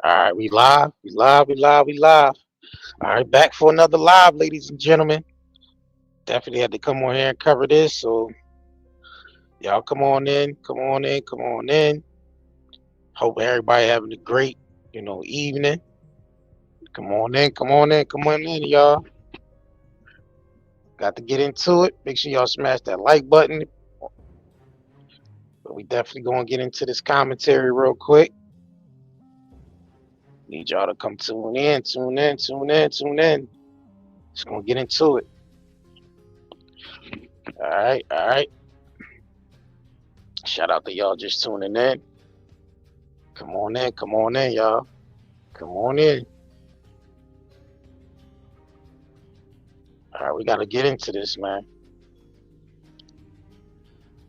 All right, we live, we live, we live, we live. All right, back for another live, ladies and gentlemen. Definitely had to come on here and cover this. So y'all come on in, come on in, come on in. Hope everybody having a great, evening. Come on in, come on in, come on in, y'all. Got to get into it. Make sure y'all smash that like button. But we definitely gonna get into this commentary real quick. Need y'all to come tune in, tune in, tune in, tune in. Just gonna get into it. All right, all right. Shout out to y'all just tuning in. Come on in, y'all. Come on in. All right, we gotta get into this, man.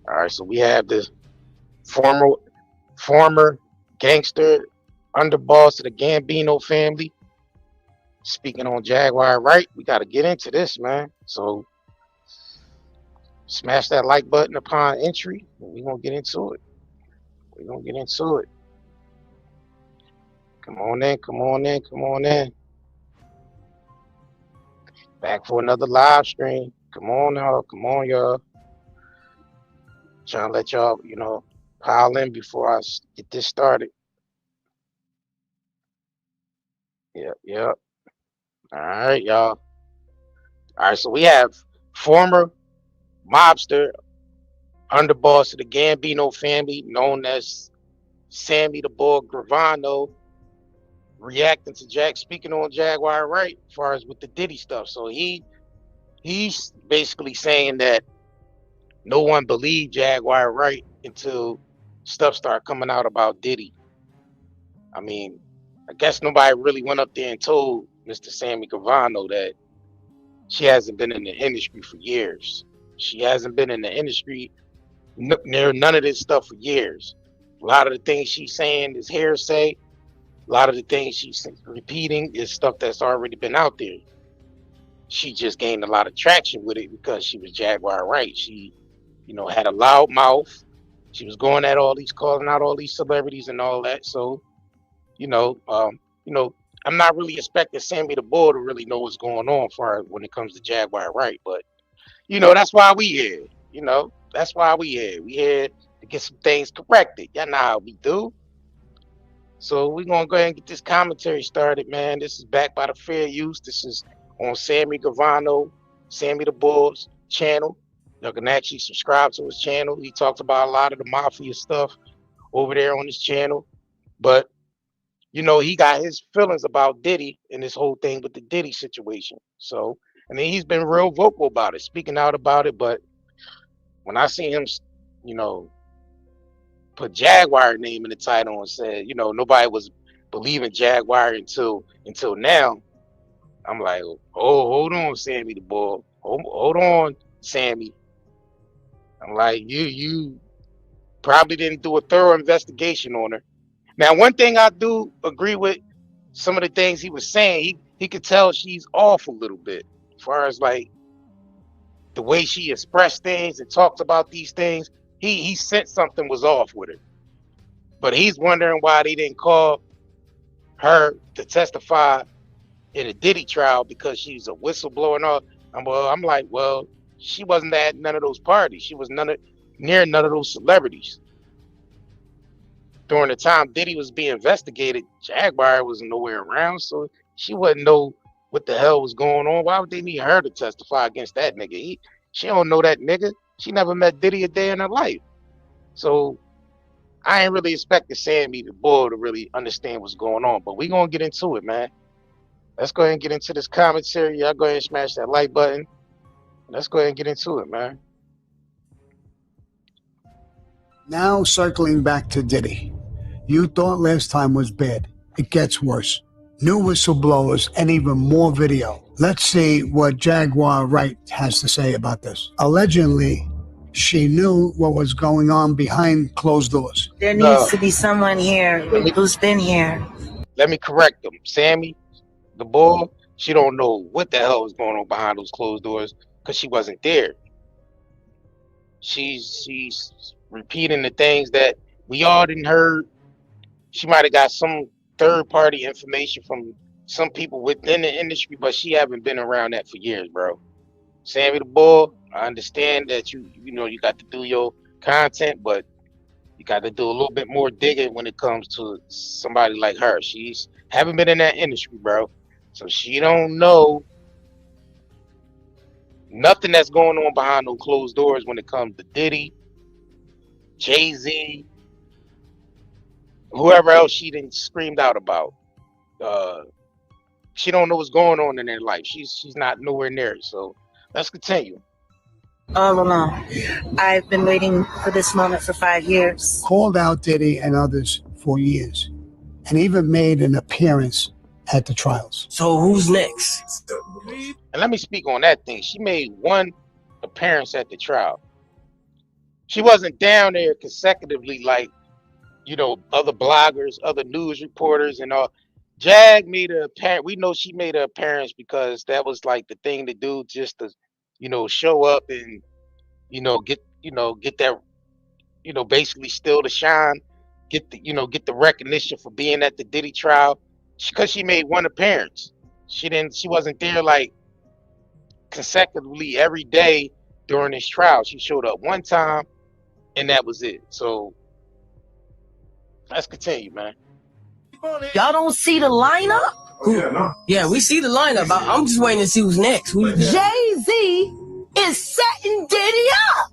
All right, so we have this former gangster underboss of the Gambino family speaking on Jaguar Wright. We gotta get into this, man. So smash that like button upon entry. We gonna get into it. We gonna get into it. Come on in, come on in, come on in. Back for another live stream. Come on, y'all. Come on, y'all. Trying to let y'all, pile in before I get this started. Yep, yep. All right, y'all. All right, so we have former mobster, underboss of the Gambino family, known as Sammy the Bull Gravano, reacting to speaking on Jaguar Wright as far as with the Diddy stuff. So he's basically saying that no one believed Jaguar Wright until stuff started coming out about Diddy. I mean, I guess nobody really went up there and told Mr. Sammy Gravano that she hasn't been in the industry for years. She hasn't been in the industry near none of this stuff for years. A lot of the things she's saying is hearsay. A lot of the things she's repeating is stuff that's already been out there. She just gained a lot of traction with it because she was Jaguar Wright. She, had a loud mouth. She was going at calling out all these celebrities and all that. So, you know, um, you know, I'm not really expecting Sammy the Bull to really know what's going on for when it comes to Jaguar Wright, but that's why we here. That's why we here. We here to get some things corrected. Y'all know how we do. So we're gonna go ahead and get this commentary started, man. This is backed by the fair use. This is on Sammy Gravano, Sammy the Bull's channel. You can actually subscribe to his channel. He talks about a lot of the mafia stuff over there on his channel. But he got his feelings about Diddy and this whole thing with the Diddy situation. So, he's been real vocal about it, speaking out about it. But when I see him, you know, put Jaguar name in the title and said, nobody was believing Jaguar until now, I'm like, oh, hold on, Sammy the Bull. Hold on, Sammy. I'm like, you probably didn't do a thorough investigation on her. Now, one thing I do agree with some of the things he was saying, he could tell she's off a little bit as far as like the way she expressed things and talked about these things. He sensed something was off with her. But he's wondering why they didn't call her to testify in a Diddy trial because she's a whistleblower and all. I'm like, well, she wasn't at none of those parties. She was near none of those celebrities. During the time Diddy was being investigated, Jaguar was nowhere around, so she wouldn't know what the hell was going on. Why would they need her to testify against that nigga? She don't know that nigga. She never met Diddy a day in her life. So I ain't really expecting Sammy the Bull to really understand what's going on, but we gonna get into it, man. Let's go ahead and get into this commentary. Y'all go ahead and smash that like button. Let's go ahead and get into it, man. Now circling back to Diddy. You thought last time was bad. It gets worse. New whistleblowers and even more video. Let's see what Jaguar Wright has to say about this. Allegedly, she knew what was going on behind closed doors. There needs to be someone here who's been here. Let me correct them. Sammy the Bull, she don't know what the hell is going on behind those closed doors because she wasn't there. She's repeating the things that we all didn't heard. She might have got some third-party information from some people within the industry, but she haven't been around that for years, bro. Sammy the Bull, I understand that you got to do your content, but you got to do a little bit more digging when it comes to somebody like her. She's haven't been in that industry, bro. So she don't know nothing that's going on behind those closed doors when it comes to Diddy, Jay-Z, whoever else she didn't screamed out about. Uh, she don't know what's going on in their life. She's not nowhere near it. So let's continue. All along, I've been waiting for this moment for 5 years. Called out Diddy and others for years, and even made an appearance at the trials. So who's next? And let me speak on that thing. She made one appearance at the trial. She wasn't down there consecutively like, other bloggers, other news reporters and all. Jag made a appearance. We know she made an appearance because that was like the thing to do, just to, show up and, get that, basically still to shine, get the recognition for being at the Diddy trial, because she made one appearance. She wasn't there like consecutively every day during this trial. She showed up one time and that was it. So let's continue, man. Y'all don't see the lineup? Yeah, we see the lineup. I'm just waiting to see who's next. Jay-Z is setting Diddy up.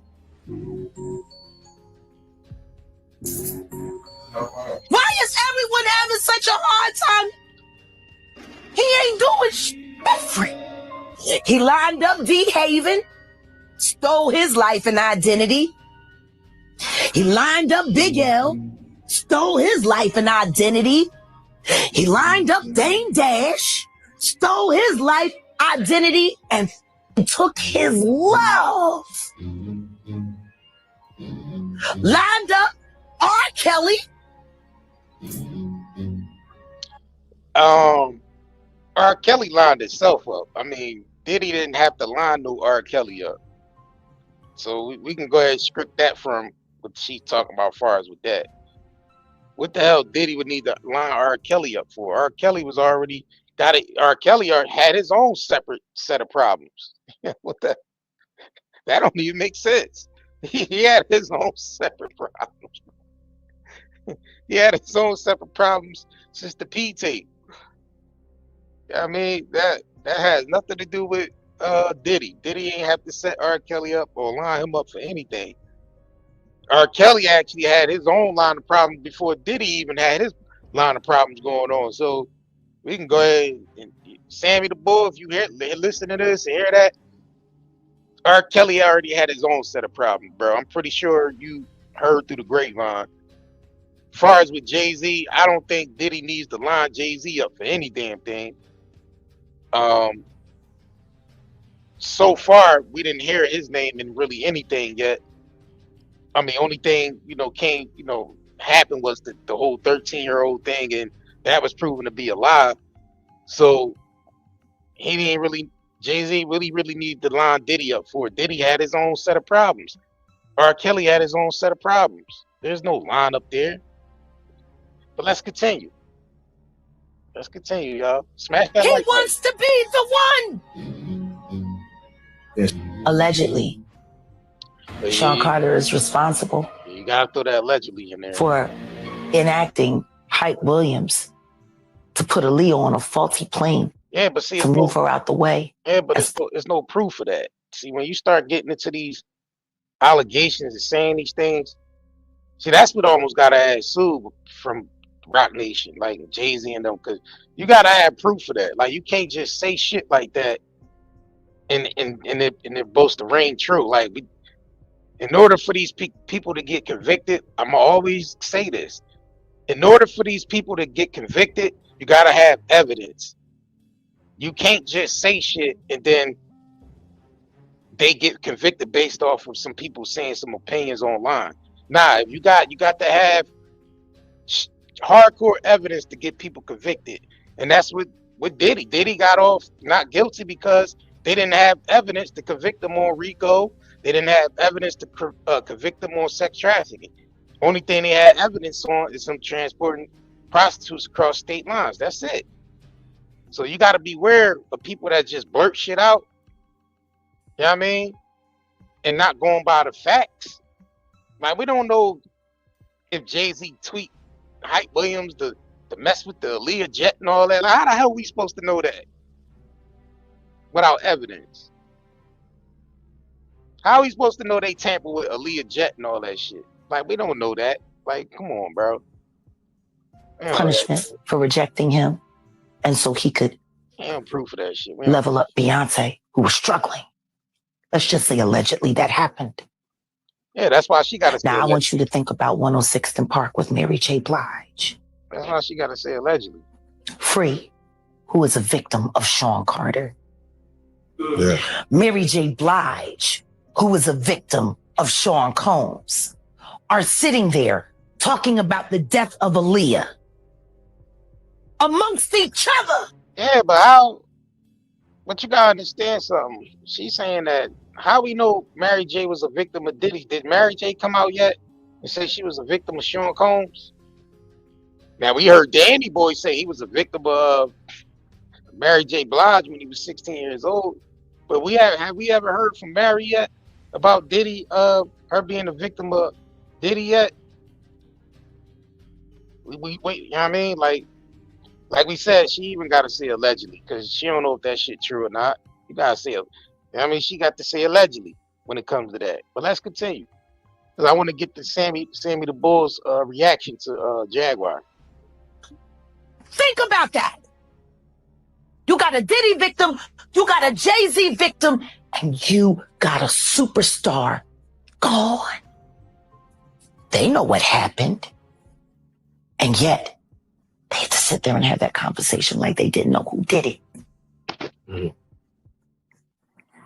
Why is everyone having such a hard time? He ain't doing different. He lined up D Haven, stole his life and identity. He lined up Big L, stole his life and identity. He lined up Dame Dash, stole his life, identity, and took his love. Lined up R. Kelly. R. Kelly lined itself up. I mean, Diddy didn't have to line no R. Kelly up. So we can go ahead and script that from what she's talking about as far as with that. What the hell Diddy would need to line R. Kelly up for? R. Kelly was already got it. R. Kelly had his own separate set of problems. What the? That don't even make sense. He had his own separate problems. He had his own separate problems since the P tape. I mean, that has nothing to do with Diddy. Diddy ain't have to set R. Kelly up or line him up for anything. R. Kelly actually had his own line of problems before Diddy even had his line of problems going on. So we can go ahead and Sammy the Bull, if you listen to this and hear that, R. Kelly already had his own set of problems, bro. I'm pretty sure you heard through the grapevine. As far as with Jay-Z, I don't think Diddy needs to line Jay-Z up for any damn thing. So far, we didn't hear his name in really anything yet. I mean, only thing, happened was the whole 13-year-old thing, and that was proven to be a lie. So he didn't really, Jay-Z really needed to line Diddy up for it. Diddy had his own set of problems. R. Kelly had his own set of problems. There's no line up there. But let's continue. Let's continue, y'all. Smash that. He like wants to be the one. Yes. Allegedly, that. Sean Carter is responsible You gotta throw that allegedly in there. for enacting Hype Williams to put Aaliyah on a faulty plane Yeah, but see, to move her out the way. yeah, but it's no proof of that. See, when you start getting into these allegations and saying these things, see, that's what almost got to add Sue from Rock Nation, like Jay-Z and them, because you got to have proof of that. Like, you can't just say shit like that and it boast to reign true. Like, in order for these people to get convicted, I'm going to always say this. In order for these people to get convicted, you got to have evidence. You can't just say shit and then they get convicted based off of some people saying some opinions online. Nah, you got to have hardcore evidence to get people convicted, and that's what Diddy. Diddy got off not guilty because they didn't have evidence to convict him on RICO. They didn't have evidence to convict him on sex trafficking. Only thing they had evidence on is some transporting prostitutes across state lines. That's it. So you got to beware of people that just blurt shit out. You know what I mean? And not going by the facts. Like, we don't know if Jay-Z tweet Hype Williams to mess with the Aaliyah jet and all that. Like, how the hell are we supposed to know that without evidence? How are we supposed to know they tamper with Aaliyah jet and all that shit? Like, we don't know that. Like, come on, bro. Punishment for rejecting him, and so he could proof of that shit. Level up Beyonce, who was struggling. Let's just say allegedly that happened. Yeah, that's why she got to say Now, allegedly. I want you to think about 106th and Park with Mary J. Blige. That's why she got to say allegedly. Free, who is a victim of Sean Carter. Yeah. Mary J. Blige, who is a victim of Sean Combs, are sitting there talking about the death of Aaliyah amongst each other. Yeah, but how? But you gotta understand something. She's saying that how we know Mary J was a victim of Diddy? Did Mary J come out yet and say she was a victim of Sean Combs? Now we heard Danny Boy say he was a victim of Mary J. Blige when he was 16 years old. But have we ever heard from Mary yet about Diddy, her being a victim of Diddy yet? We wait, you know what I mean? Like we said, she even got to say allegedly because she don't know if that shit true or not. You gotta say it. I mean, she got to say allegedly when it comes to that. But let's continue because I want to get the Sammy the Bull's reaction to Jaguar. Think about that. You got a Diddy victim, you got a Jay-Z victim, and you got a superstar gone. They know what happened. And yet, they had to sit there and have that conversation like they didn't know who did it. Mm-hmm.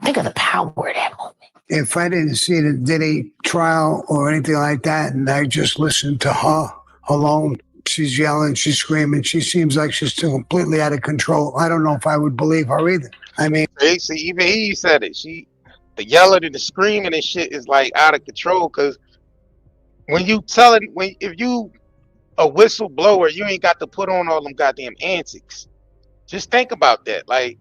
Think of the power of that moment. If I didn't see the Diddy trial or anything like that, and I just listened to her alone, she's yelling, she's screaming, she seems like she's still completely out of control. I don't know if I would believe her either. I mean, see, even he said it. The yelling and the screaming and shit is like out of control because if you a whistleblower, you ain't got to put on all them goddamn antics. Just think about that. Like,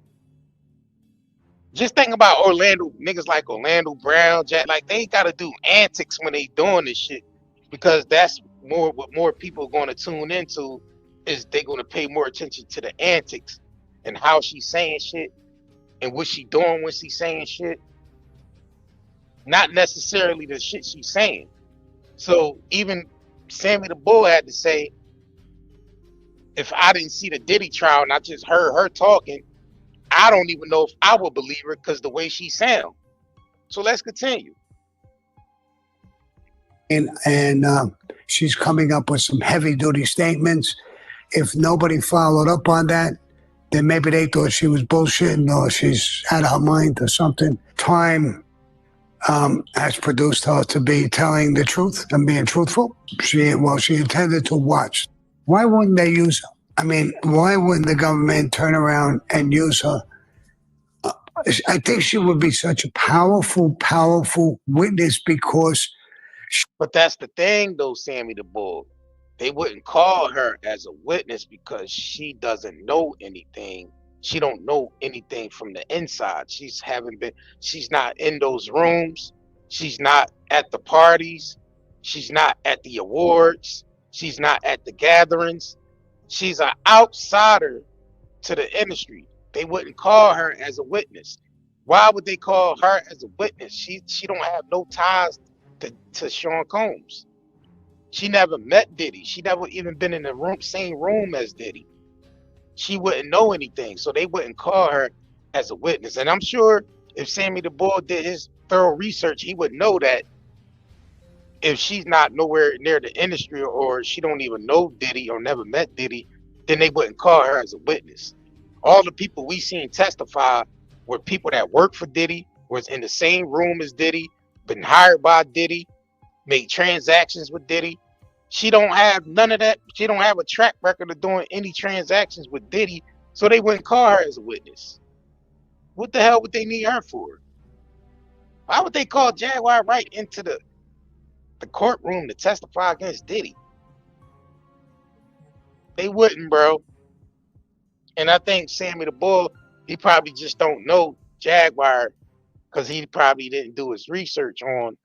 just think about niggas like Orlando Brown, Jack. Like, they got to do antics when they doing this shit because that's what more people are going to tune into is they going to pay more attention to the antics and how she's saying shit and what she doing when she's saying shit. Not necessarily the shit she's saying. So even Sammy the Bull had to say, if I didn't see the Diddy trial and I just heard her talking, I don't even know if I would believe her because the way she sound. So let's continue. And she's coming up with some heavy-duty statements. If nobody followed up on that, then maybe they thought she was bullshitting or she's out of her mind or something. Time has produced her to be telling the truth and being truthful. She intended to watch. Why wouldn't they use her? I mean, why wouldn't the government turn around and use her? I think she would be such a powerful, powerful witness because... But that's the thing, though, Sammy the Bull. They wouldn't call her as a witness because she doesn't know anything. She don't know anything from the inside. She's not in those rooms. She's not at the parties. She's not at the awards. She's not at the gatherings. She's an outsider to the industry. They wouldn't call her as a witness. Why would they call her as a witness? She don't have no ties to Sean Combs. She never met Diddy. She never even been in the same room as Diddy. She wouldn't know anything, so they wouldn't call her as a witness. And I'm sure if Sammy the Bull did his thorough research, he would know that if she's not nowhere near the industry or she don't even know Diddy or never met Diddy, then they wouldn't call her as a witness. All the people we seen testify were people that worked for Diddy, was in the same room as Diddy, been hired by Diddy, made transactions with Diddy. She don't have none of that. She don't have a track record of doing any transactions with Diddy, so they wouldn't call her as a witness. What the hell would they need her for? Why would they call Jaguar Wright into the courtroom to testify against Diddy? They wouldn't, bro. And I think Sammy the Bull, he probably just don't know Jaguar because he probably didn't do his research on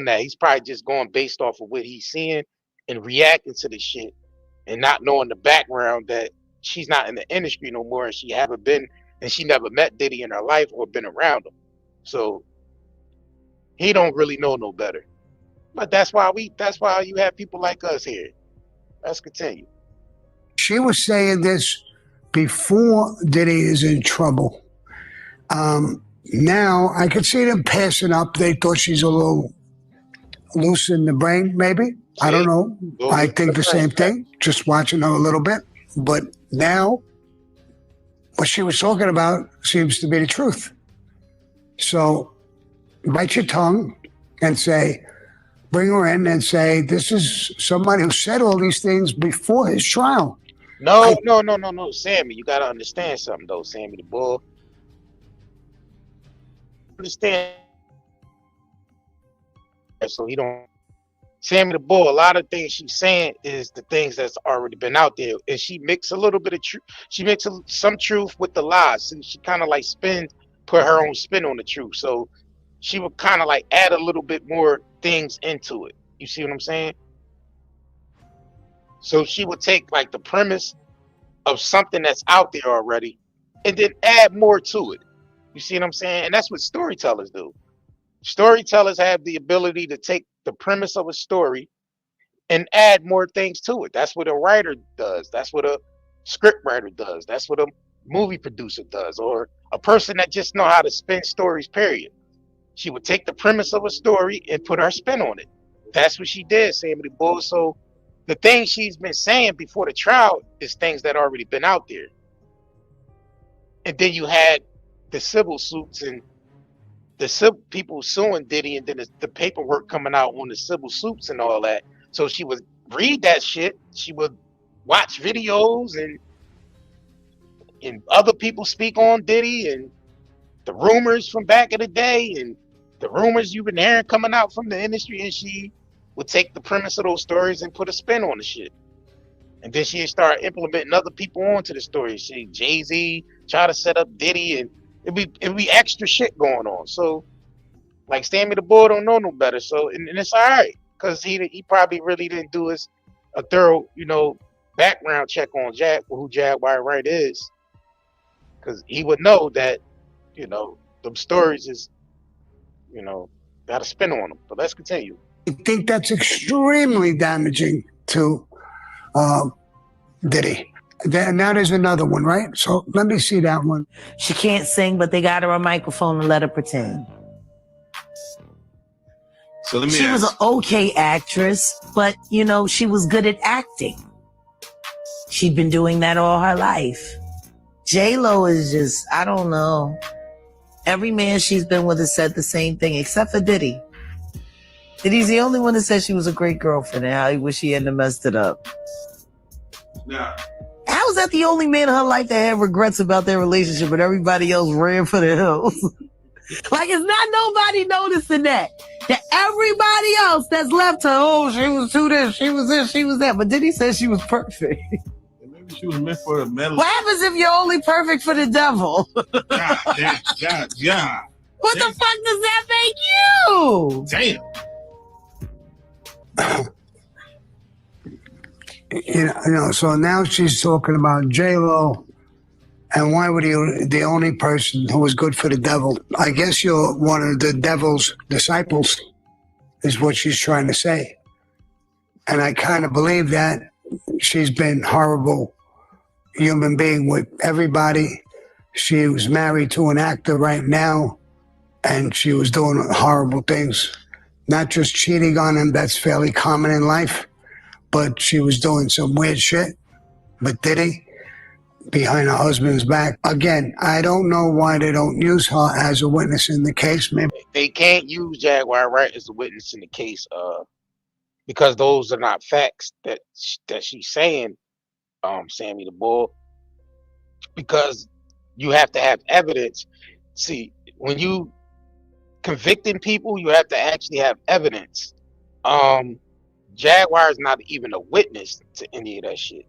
that. He's probably just going based off of what he's seeing and reacting to the shit and not knowing the background that she's not in the industry no more and she haven't been and she never met Diddy in her life or been around him. So he don't really know no better. But that's why you have people like us here. Let's continue. She was saying this before Diddy is in trouble. Now I could see them passing up. They thought she's a little loose in the brain, maybe. I don't know. I think the same thing, just watching her a little bit. But now, what she was talking about seems to be the truth. So, bite your tongue and say, bring her in and say, this is somebody who said all these things before his trial. No, Sammy, you gotta understand something though, Sammy the Bull. Understand, so he don't. Sammy the Bull, a lot of things she's saying is the things that's already been out there, and she mix a little bit of truth. She mix some truth with the lies, and she kind of like put her own spin on the truth. So she would kind of like add a little bit more things into it. You see what I'm saying? So she would take like the premise of something that's out there already and then add more to it. You see what I'm saying? And that's what storytellers do. Storytellers have the ability to take the premise of a story and add more things to it. That's what a writer does. That's what a script writer does. That's what a movie producer does, or a person that just know how to spin stories, period. She would take the premise of a story and put her spin on it. That's what she did, Sammy the Bull. So the things she's been saying before the trial is things that already been out there. And then you had the civil suits and the civil people suing Diddy, and then the paperwork coming out on the civil suits and all that. So she would read that shit. She would watch videos and other people speak on Diddy and the rumors from back in the day and the rumors you've been hearing coming out from the industry, and she would take the premise of those stories and put a spin on the shit. And then she'd start implementing other people onto the story. She Jay-Z try to set up Diddy, and it'd be extra shit going on. So like Sammy the Bull don't know no better. So and it's all right, because he probably really didn't do a thorough, background check on who Jaguar Wright is. Because he would know that, them stories is, got a spin on them. But let's continue. I think that's extremely damaging to Diddy. And that is another one, right? So let me see that one. She can't sing, but they got her a microphone and let her pretend. So let me She was an okay actress, but, she was good at acting. She'd been doing that all her life. J-Lo is just, I don't know. Every man she's been with has said the same thing, except for Diddy. Diddy's the only one that said she was a great girlfriend and how he wish he hadn't messed it up. Nah. How is that the only man in her life that had regrets about their relationship, but everybody else ran for the hills? Like, it's not nobody noticing that everybody else that's left her, she was too this, she was this, she was that. But Diddy said she was perfect. Maybe she was meant for a medal. What happens if you're only perfect for the devil? God. What the fuck does that make you? Damn. So now she's talking about J-Lo, and why would you, the only person who was good for the devil? I guess you're one of the devil's disciples, is what she's trying to say. And I kind of believe that. She's been horrible human being with everybody. She was married to an actor right now, and she was doing horrible things. Not just cheating on him, that's fairly common in life, but she was doing some weird shit with Diddy behind her husband's back. Again, I don't know why they don't use her as a witness in the case. Maybe They can't use Jaguar Wright as a witness in the case, because those are not facts that she's saying, Sammy the Bull. Because you have to have evidence. See, when you convicting people, you have to actually have evidence. Jaguar is not even a witness to any of that shit.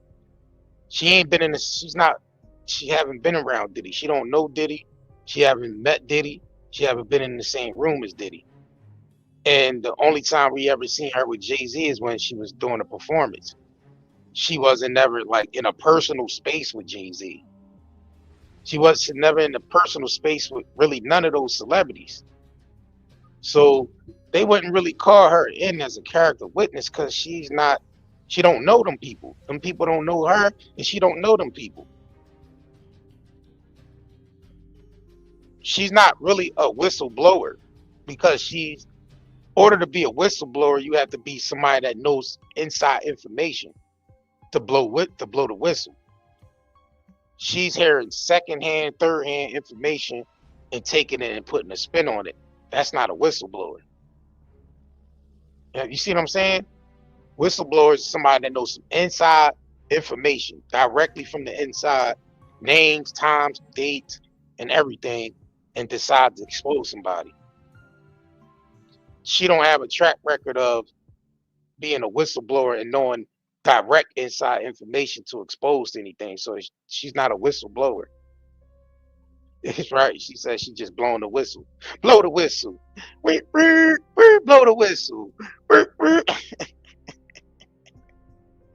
She ain't been in the, she haven't been around Diddy. She don't know Diddy. She haven't met Diddy. She haven't been in the same room as Diddy. And the only time we ever seen her with Jay-Z is when she was doing a performance. She wasn't never like in a personal space with Jay-Z. She was never in a personal space with really none of those celebrities. So they wouldn't really call her in as a character witness because she don't know them people. Them people don't know her, and she don't know them people. She's not really a whistleblower because in order to be a whistleblower, you have to be somebody that knows inside information to blow the whistle. She's hearing secondhand, third-hand information and taking it and putting a spin on it. That's not a whistleblower. You see what I'm saying? Whistleblower is somebody that knows some inside information directly from the inside, names, times, dates, and everything, and decides to expose somebody. She don't have a track record of being a whistleblower and knowing direct inside information to expose anything. So she's not a whistleblower. It's right. She says she's just blowing the whistle. Blow the whistle. Blow the whistle.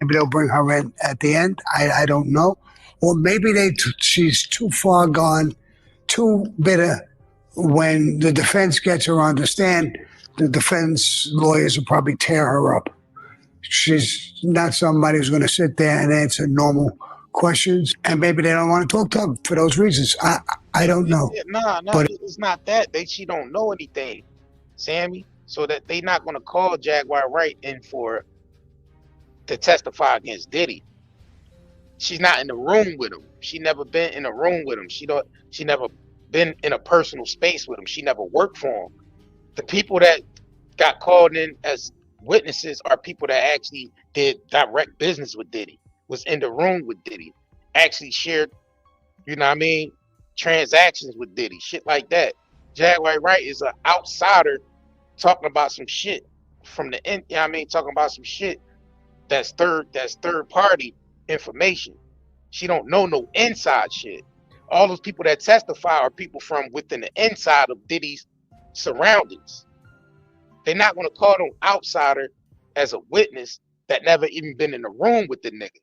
Maybe they'll bring her in at the end. I don't know. Or maybe she's too far gone, too bitter. When the defense gets her on the stand, the defense lawyers will probably tear her up. She's not somebody who's going to sit there and answer normal questions. And maybe they don't want to talk to her for those reasons. I don't know. Nah, but it's not that. She don't know anything, Sammy. So that they not going to call Jaguar Wright in to testify against Diddy. She's not in the room with him. She never been in a room with him. She never been in a personal space with him. She never worked for him. The people that got called in as witnesses are people that actually did direct business with Diddy, was in the room with Diddy, actually shared, you know what I mean, transactions with Diddy, shit like that. Jaguar Wright is an outsider talking about some shit from the end, you know what I mean, talking about some shit that's third party information. She don't know no inside shit. All those people that testify are people from within the inside of Diddy's surroundings. They're not going to call no outsider as a witness that never even been in the room with the nigga.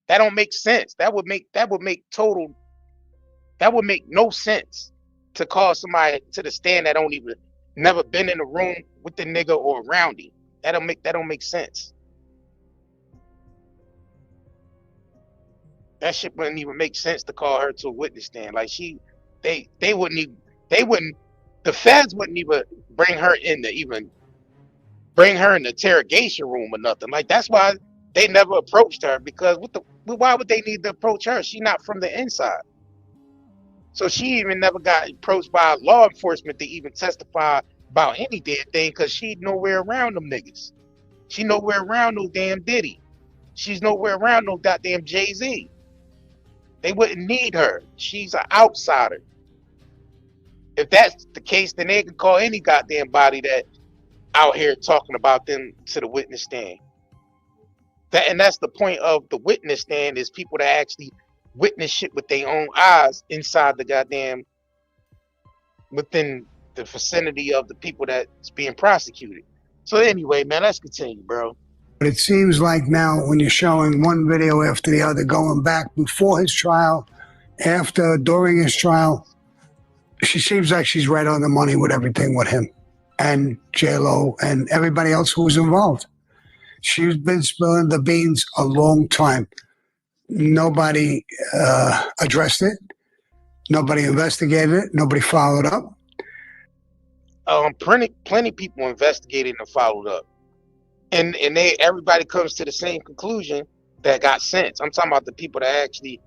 That don't make sense. That would make no sense to call somebody to the stand that never been in the room with the nigga or around him. That don't make sense. That shit wouldn't even make sense to call her to a witness stand. Like the feds wouldn't even bring her in the interrogation room or nothing. Like that's why they never approached her, because why would they need to approach her? She's not from the inside. So she even never got approached by law enforcement to even testify about any damn thing, because she's nowhere around them niggas. She nowhere around no damn Diddy. She's nowhere around no goddamn Jay-Z. They wouldn't need her. She's an outsider. If that's the case, then they can call any goddamn body that out here talking about them to the witness stand. That's the point of the witness stand, is people that actually witness shit with their own eyes inside the goddamn, within the vicinity of the people that's being prosecuted. So anyway, man, let's continue, bro. But it seems like now when you're showing one video after the other, going back before his trial, after, during his trial, she seems like she's right on the money with everything with him and J-Lo and everybody else who was involved. She's been spilling the beans a long time. Nobody addressed it. Nobody investigated it. Nobody followed up. Plenty people investigated and followed up. And everybody comes to the same conclusion that got sense. I'm talking about the people that actually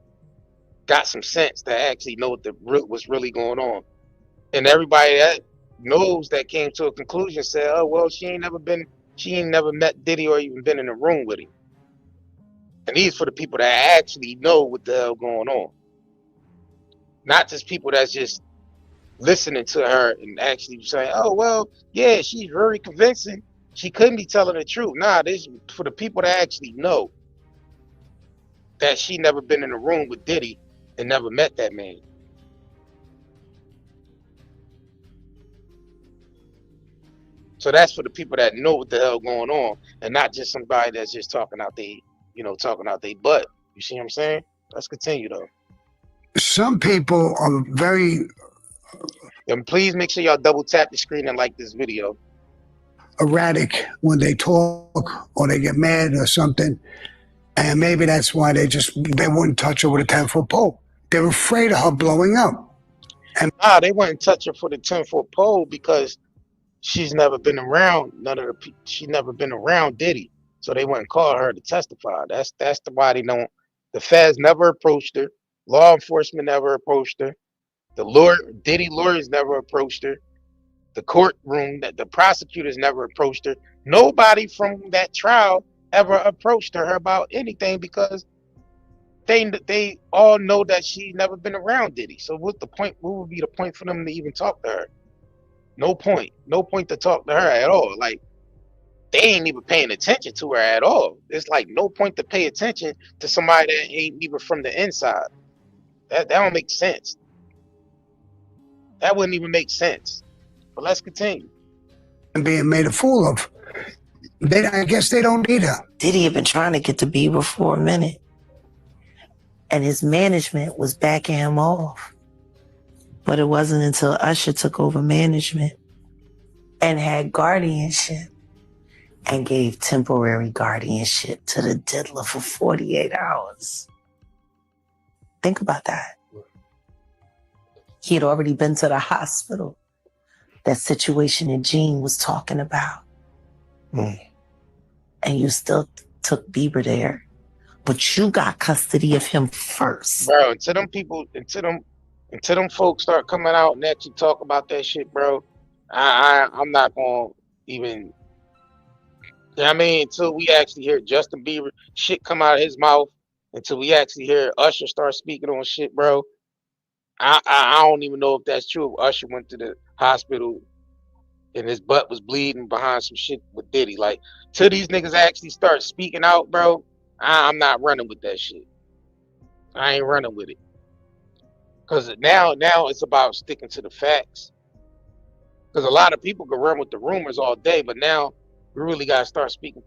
got some sense, that actually know what's really going on. And everybody that knows that came to a conclusion said, oh, well, she ain't never met Diddy or even been in a room with him. And these for the people that actually know what the hell going on. Not just people that's just listening to her and actually saying, oh, well, yeah, she's very convincing. She couldn't be telling the truth. Nah, this is for the people that actually know. that she never been in a room with Diddy and never met that man. So that's for the people that know what the hell going on, and not just somebody that's just talking out they, talking out they butt. You see what I'm saying? Let's continue though. Some people are very And please make sure y'all double tap the screen and like this video. erratic when they talk or they get mad or something. And maybe that's why they wouldn't touch her with a 10-foot pole. They're afraid of her blowing up. Nah, they wouldn't touch her for the 10-foot pole because she's never been around she's never been around Diddy. So they wouldn't call her to testify. That's the why they don't. The feds never approached her. Law enforcement never approached her. Diddy lawyers never approached her. The courtroom, the prosecutors never approached her. Nobody from that trial ever approached her about anything because they all know that she's never been around Diddy. So what's the point? What would be the point for them to even talk to her? No point. No point to talk to her at all. Like, they ain't even paying attention to her at all. It's like no point to pay attention to somebody that ain't even from the inside. That don't make sense. That wouldn't even make sense. But let's continue. And being made a fool of. I guess they don't need her. Diddy had been trying to get to Bieber for a minute, and his management was backing him off. But it wasn't until Usher took over management and had guardianship and gave temporary guardianship to the diddler for 48 hours. Think about that. He had already been to the hospital. That situation that Gene was talking about. And you still took Bieber there. But you got custody of him first. Bro, until them folks start coming out and actually talk about that shit, bro, I'm not gonna even, until we actually hear Justin Bieber shit come out of his mouth, until we actually hear Usher start speaking on shit, bro, I don't even know if that's true. If Usher went to the hospital and his butt was bleeding behind some shit with Diddy. Like, till these niggas actually start speaking out, bro, I'm not running with that shit. I ain't running with it. Because now it's about sticking to the facts. Because a lot of people can run with the rumors all day, but now we really got to start speaking,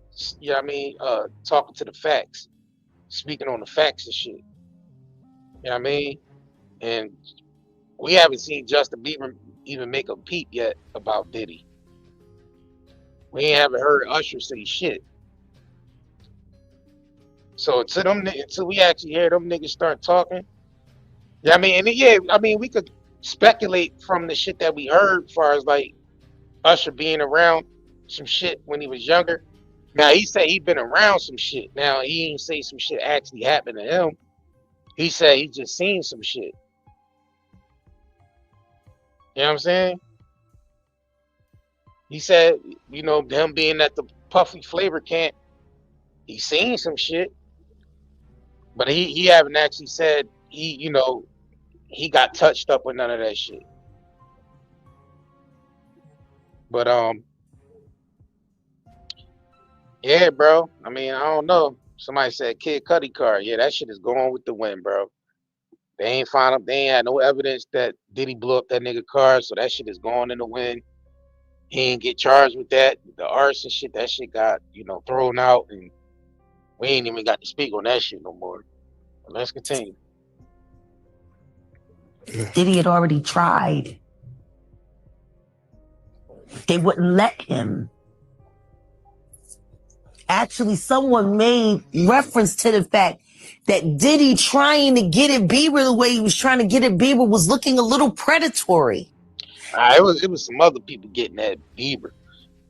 talking to the facts. Speaking on the facts and shit. You know what I mean? And we haven't seen Justin Bieber even make a peep yet about Diddy. We haven't heard Usher say shit. So until we actually hear them niggas start talking, we could speculate from the shit that we heard, as far as like Usher being around some shit when he was younger. Now he said he been around some shit. Now he ain't say some shit actually happened to him. He said he just seen some shit. You know what I'm saying? He said, him being at the Puffy Flavor camp, he seen some shit. But he haven't actually said he got touched up with none of that shit. But yeah, bro. I don't know. Somebody said Kid Cudi car. Yeah, that shit is going with the wind, bro. They ain't had no evidence that Diddy blew up that nigga car, so that shit is going in the wind. He ain't get charged with that. The arson shit, that shit got, thrown out, and we ain't even got to speak on that shit no more. But let's continue. Diddy had already tried. They wouldn't let him. Actually, someone made reference to the fact that Diddy trying to get at Bieber the way he was trying to get at Bieber was looking a little predatory. It was some other people getting at Bieber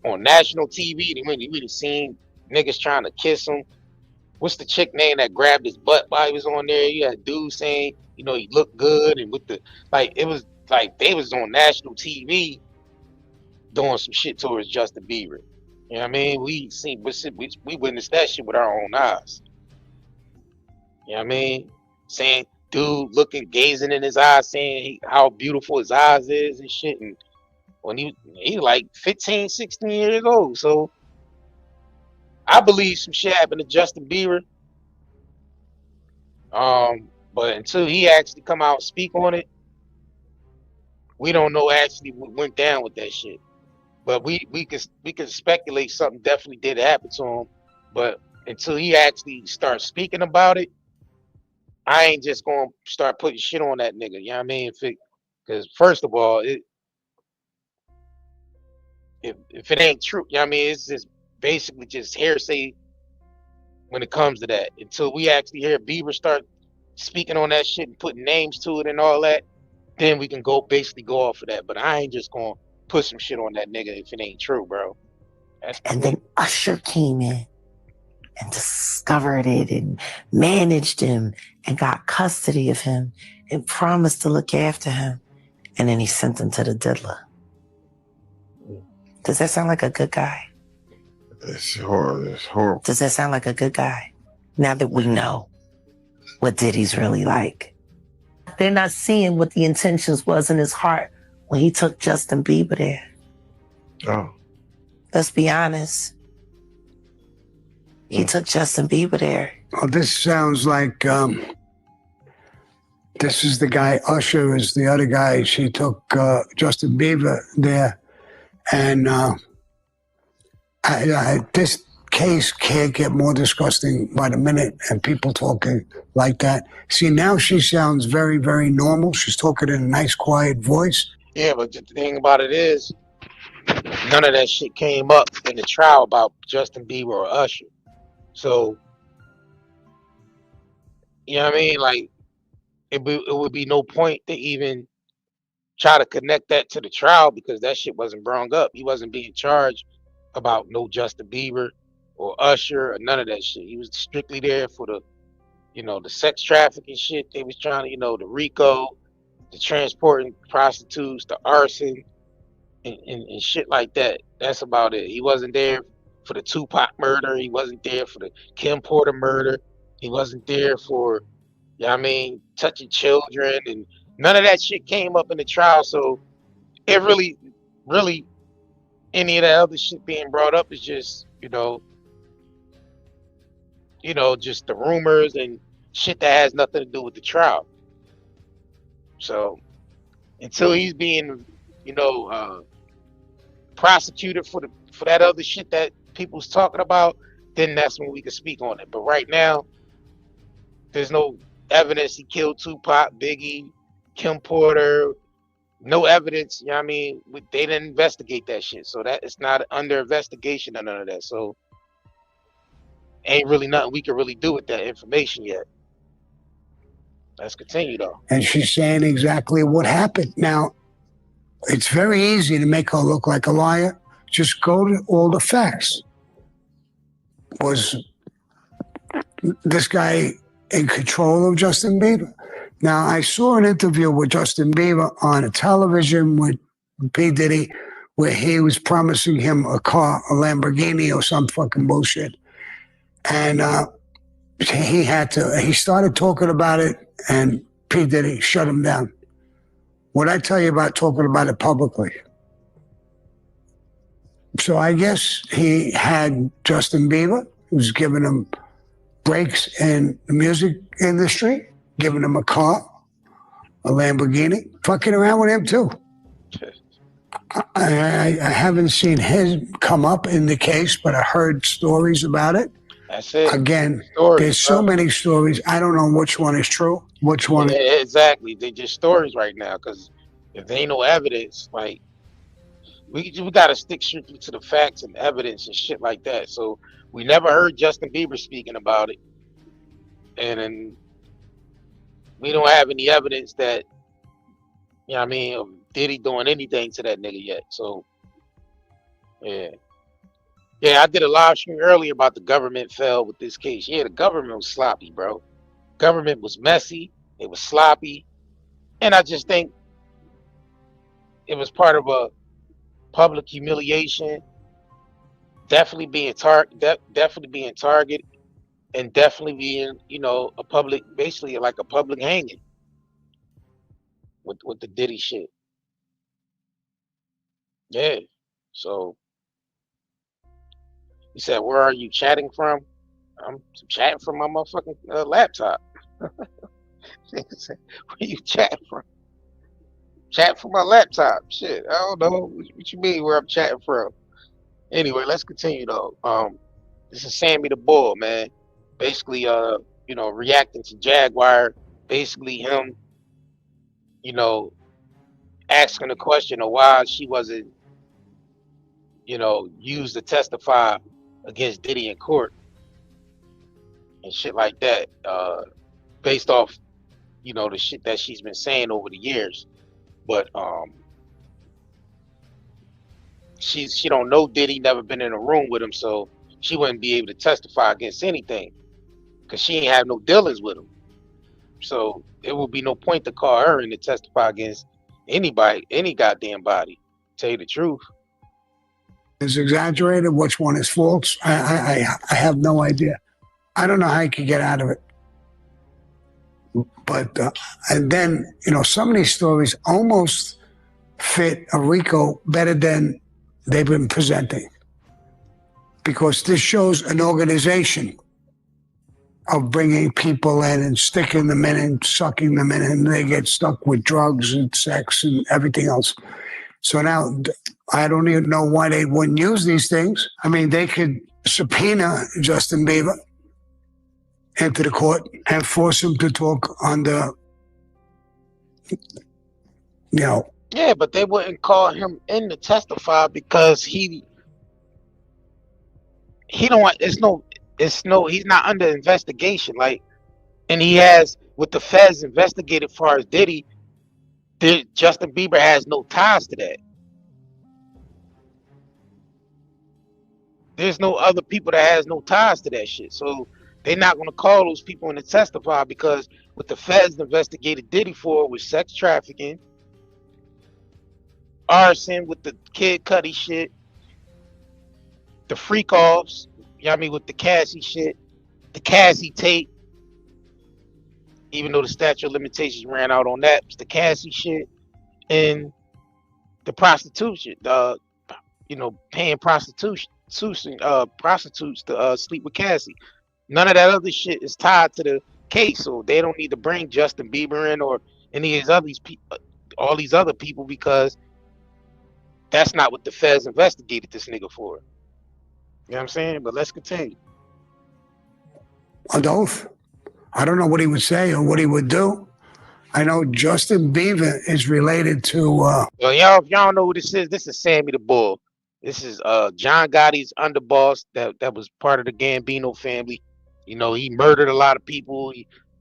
on national TV. We seen niggas trying to kiss him. What's the chick name that grabbed his butt while he was on there? You had dudes saying, he looked good, and with it was like they was on national TV doing some shit towards Justin Bieber. You know what I mean? We witnessed that shit with our own eyes. You know what I mean? Saying dude gazing in his eyes, saying how beautiful his eyes is and shit. And when he like 15, 16 years old. So I believe some shit happened to Justin Bieber. But until he actually come out and speak on it, we don't know actually what went down with that shit. But we can speculate something definitely did happen to him. But until he actually starts speaking about it, I ain't just gonna start putting shit on that nigga. You know what I mean? Because first of all, if it ain't true, you know what I mean, it's just basically just hearsay when it comes to that. Until we actually hear Bieber start speaking on that shit and putting names to it and all that, then we can basically go off of that. But I ain't just gonna put some shit on that nigga if it ain't true, bro. That's And crazy. then Usher came in and discovered it and managed him and got custody of him and promised to look after him. And then he sent him to the diddler. Does that sound like a good guy? It's horrible. It's horrible. Does that sound like a good guy? Now that we know what Diddy's really like. They're not seeing what the intentions was in his heart when he took Justin Bieber there. Oh. Let's be honest. He took Justin Bieber there. Oh, this sounds like this is the guy. Usher is the other guy. She took Justin Bieber there, and this case can't get more disgusting by the minute. And people talking like that. See, now she sounds very, very normal. She's talking in a nice, quiet voice. Yeah, but the thing about it is, none of that shit came up in the trial about Justin Bieber or Usher. So, you know what I mean? Like, it would be no point to even try to connect that to the trial because that shit wasn't brought up. He wasn't being charged about no Justin Bieber or Usher or none of that shit. He was strictly there for the sex trafficking shit. They was trying to, the RICO, the transporting prostitutes, the arson, and shit like that. That's about it. He wasn't there for the Tupac murder. He wasn't there for the Kim Porter murder. He wasn't there for, you know what I mean, touching children, and none of that shit came up in the trial. So it really, any of that other shit being brought up is just, just the rumors and shit that has nothing to do with the trial. So until he's being, prosecuted for that other shit that people's talking about, then that's when we can speak on it. But right now, there's no evidence he killed Tupac, Biggie, Kim Porter. No evidence. You know what I mean? They didn't investigate that shit, so that it's not under investigation or none of that. So ain't really nothing we can really do with that information yet. Let's continue though. And she's saying exactly what happened. Now, it's very easy to make her look like a liar. Just go to all the facts. Was this guy in control of Justin Bieber? Now, I saw an interview with Justin Bieber on a television with P. Diddy where he was promising him a car, a Lamborghini or some fucking bullshit. And he started talking about it and P. Diddy shut him down. What I tell you about talking about it publicly? So I guess he had Justin Bieber, who's giving him breaks in the music industry, giving him a car, a Lamborghini, fucking around with him too. I haven't seen him come up in the case, but I heard stories about it. That's it. Again, Stories, there's so many stories. I don't know which one is true, which one. Yeah, exactly. They're just stories right now because if there ain't no evidence, like we got to stick strictly to the facts and evidence and shit like that. So we never heard Justin Bieber speaking about it, and then we don't have any evidence that, you know what I mean, of Diddy doing anything to that nigga yet. So yeah. Yeah, I did a live stream earlier about the government fell with this case. Yeah, the government was sloppy, bro. Government was messy. It was sloppy. And I just think it was part of a public humiliation. Definitely being definitely being targeted, and definitely being, a public, basically like a public hanging with the Diddy shit. Yeah. So he said, "Where are you chatting from?" I'm chatting from my motherfucking laptop. Where you chat from? Chat from my laptop. Shit, I don't know. What you mean where I'm chatting from? Anyway, let's continue though. This is Sammy the Bull, man. Basically, reacting to Jaguar. Basically, him, you know, asking the question of why she wasn't, used to testify against Diddy in court and shit like that. Based off, the shit that she's been saying over the years. But she don't know Diddy, never been in a room with him, so she wouldn't be able to testify against anything because she ain't have no dealings with him. So it would be no point to call her in to testify against anybody, any goddamn body. Tell you the truth. Is exaggerated, which one is false. I have no idea. I don't know how you could get out of it. But and then some of these stories almost fit a RICO better than they've been presenting, because this shows an organization of bringing people in and sticking them in and sucking them in, and they get stuck with drugs and sex and everything else. So now I don't even know why they wouldn't use these things. I mean, they could subpoena Justin Bieber into the court and force him to talk on the, Yeah, but they wouldn't call him in to testify because he don't want. He's not under investigation. Like, and he has with the feds investigated as far as Diddy. Justin Bieber has no ties to that. There's no other people that has no ties to that shit. So they're not going to call those people in to testify because what the feds investigated Diddy for was sex trafficking, arson with the Kid Cudi shit, the freak offs, with the Cassie shit, the Cassie tape. Even though the statute of limitations ran out on that, it's the Cassie shit and the prostitution, paying prostitutes to sleep with Cassie. None of that other shit is tied to the case, so they don't need to bring Justin Bieber in or any of all these other people, because that's not what the feds investigated this nigga for. You know what I'm saying? But let's continue. Adolph, I don't know what he would say or what he would do. I know Justin Bieber is related to. Well, if y'all know who this is Sammy the Bull. This is John Gotti's underboss that was part of the Gambino family. He murdered a lot of people.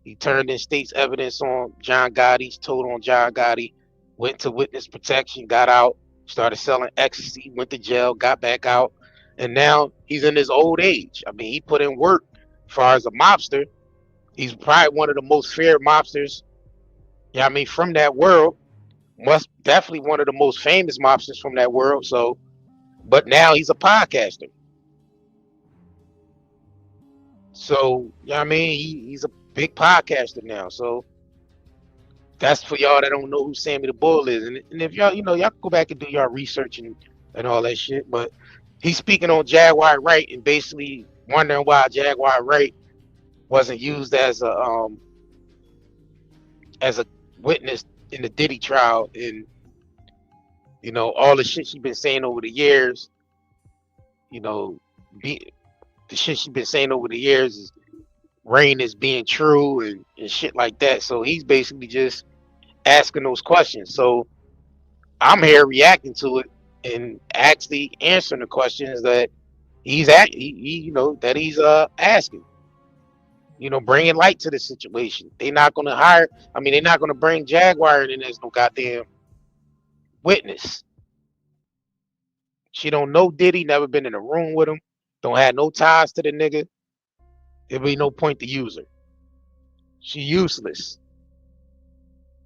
He turned in state's evidence on John Gotti, told on John Gotti, went to witness protection, got out, started selling ecstasy, went to jail, got back out, and now he's in his old age. I mean, he put in work as far as a mobster. He's probably one of the most feared mobsters, from that world. Definitely one of the most famous mobsters from that world. So, but now he's a podcaster. So, he's a big podcaster now. So that's for y'all that don't know who Sammy the Bull is. And if y'all, y'all can go back and do y'all research and all that shit. But he's speaking on Jaguar Wright and basically wondering why Jaguar Wright wasn't used as a witness in the Diddy trial, and all the shit she's been saying over the years. The shit she's been saying over the years is Rain is being true and shit like that. So he's basically just asking those questions. So I'm here reacting to it and actually answering the questions that he's asking. Bringing light to the situation. They're not going to they're not going to bring Jaguar in as no goddamn witness. She don't know Diddy, never been in a room with him, don't have no ties to the nigga. There'll be no point to use her. She useless.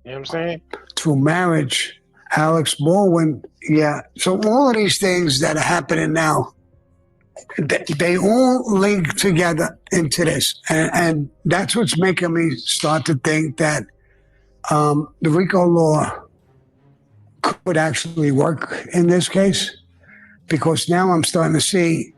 You know what I'm saying? Through marriage, Alex Baldwin, yeah. So all of these things that are happening now, they all link together into this. And that's what's making me start to think that the RICO law could actually work in this case, because now I'm starting to see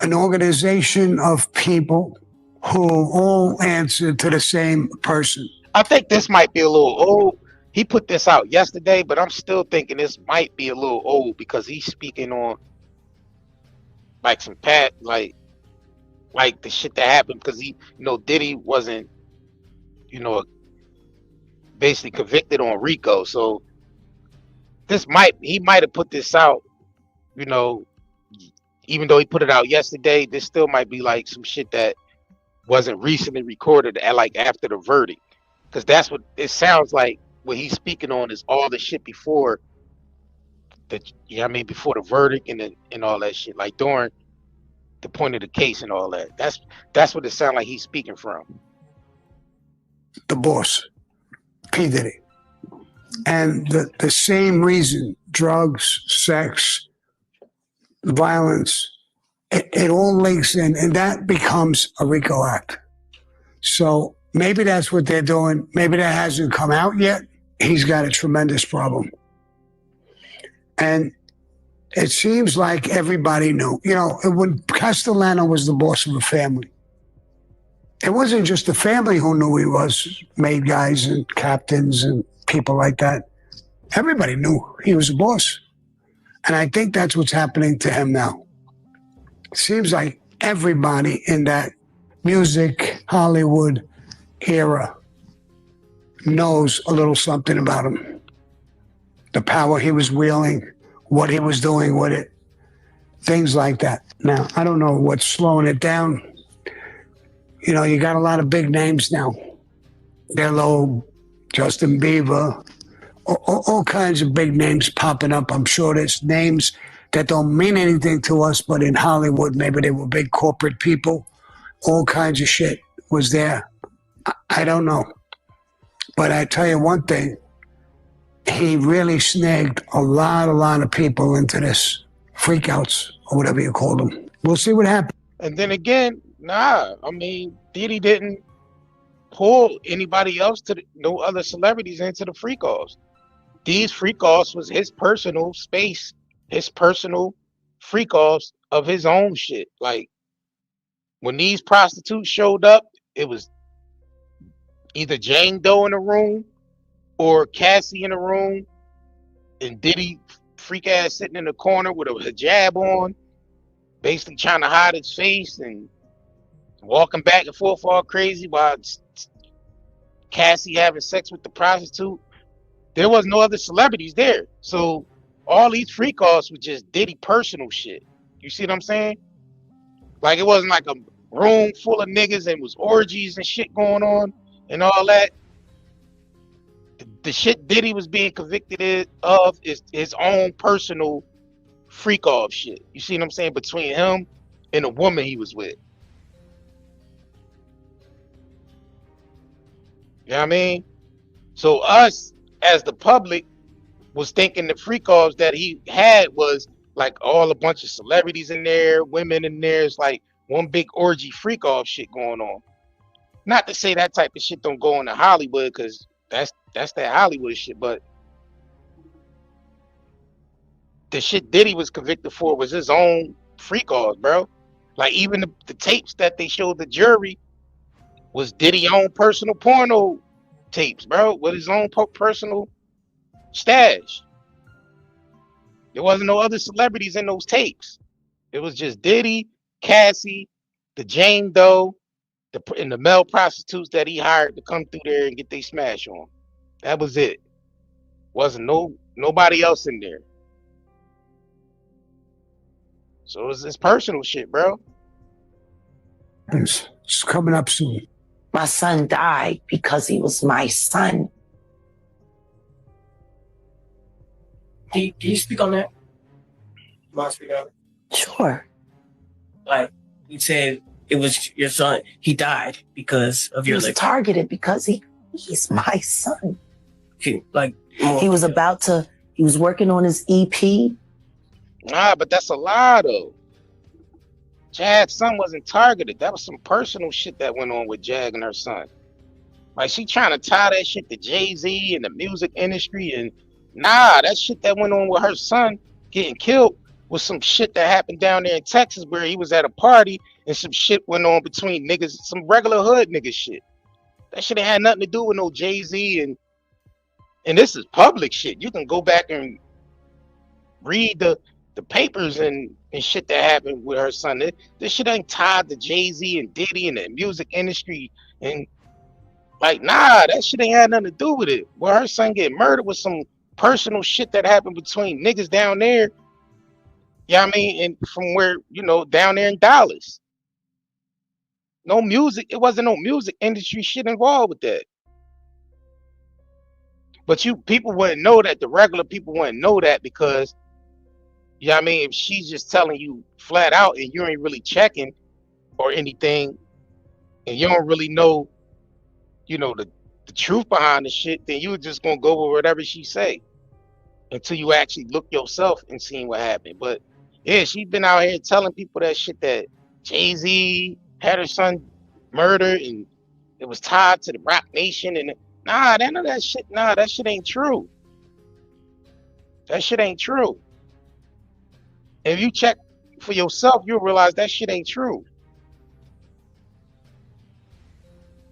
an organization of people who all answer to the same person. I think this might be a little old. He put this out yesterday, but I'm still thinking this might be a little old because he's speaking on like some like the shit that happened because Diddy wasn't, you know, basically convicted on RICO. So he might have put this out, you know, even though he put it out yesterday, this still might be like some shit that wasn't recently recorded at like after the verdict. Because that's what it sounds like. What he's speaking on is all the shit before before the verdict and all that shit, like during the point of the case and all that. That's what it sounds like he's speaking from. The boss, P. Diddy. And the same reason, drugs, sex, violence, it all links in, and that becomes a RICO act. So maybe that's what they're doing. Maybe that hasn't come out yet. He's got a tremendous problem. And it seems like everybody knew. When Castellano was the boss of a family, it wasn't just the family who knew he was, made guys and captains and people like that. Everybody knew he was a boss. And I think that's what's happening to him now. It seems like everybody in that music, Hollywood era knows a little something about him. The power he was wielding, what he was doing with it, things like that. Now, I don't know what's slowing it down. You got a lot of big names now. Hello, Justin Bieber, all kinds of big names popping up. I'm sure there's names that don't mean anything to us, but in Hollywood, maybe they were big corporate people. All kinds of shit was there. I don't know. But I tell you one thing, he really snagged a lot of people into this freakouts or whatever you call them. We'll see what happens. And then again, Diddy didn't pull anybody else no other celebrities into the freak-offs. These freak-offs was his personal space, his personal freak-offs of his own shit. Like, when these prostitutes showed up, it was either Jane Doe in the room or Cassie in the room, and Diddy freak ass sitting in the corner with a hijab on, basically trying to hide his face and walking back and forth all crazy while Cassie having sex with the prostitute. There was no other celebrities there. So all these freak offs was just Diddy personal shit. You see what I'm saying? Like, it wasn't like a room full of niggas and was orgies and shit going on and all that. The shit Diddy was being convicted of is his own personal freak off shit. You see what I'm saying? Between him and the woman he was with. You know what I mean? So us as the public was thinking the freak offs that he had was like all a bunch of celebrities in there, women in there. It's like one big orgy freak off shit going on. Not to say that type of shit don't go on in Hollywood, because that's that Hollywood shit, but the shit Diddy was convicted for was his own freak offs, bro. Like, even the tapes that they showed the jury was Diddy's own personal porno tapes, bro, with his own personal stash. There wasn't no other celebrities in those tapes. It was just Diddy, Cassie, the Jane Doe, and the male prostitutes that he hired to come through there and get their smash on. That was it. Wasn't nobody else in there. So it was this personal shit, bro. It's coming up soon. My son died because he was my son. Can you speak on that? Mind speak on it? Sure. Like, you said it was your son. He died because of He your was targeted because he's my son. He was working on his EP. Nah, but that's a lie though. Jag's son wasn't targeted. That was some personal shit that went on with Jag and her son. Like, she trying to tie that shit to Jay-Z and the music industry, and nah, that shit that went on with her son getting killed was some shit that happened down there in Texas where he was at a party and some shit went on between niggas, some regular hood nigga shit. That shit ain't had nothing to do with no Jay-Z, and this is public shit. You can go back and read the papers and shit that happened with her son. This shit ain't tied to Jay-Z and Diddy and the music industry. And like, nah, that shit ain't had nothing to do with it. Well, her son get murdered with some personal shit that happened between niggas down there. Yeah, I mean, and from where, down there in Dallas. No music, it wasn't no music industry shit involved with that. But people wouldn't know that, the regular people wouldn't know that because, I mean, if she's just telling you flat out and you ain't really checking or anything, and you don't really know, the truth behind the shit, then you just gonna go with whatever she say until you actually look yourself and seeing what happened. But yeah, she's been out here telling people that shit, that Jay-Z had her son murdered and it was tied to the Rock Nation, and none of that shit, that shit ain't true. That shit ain't true. If you check for yourself, you'll realize that shit ain't true.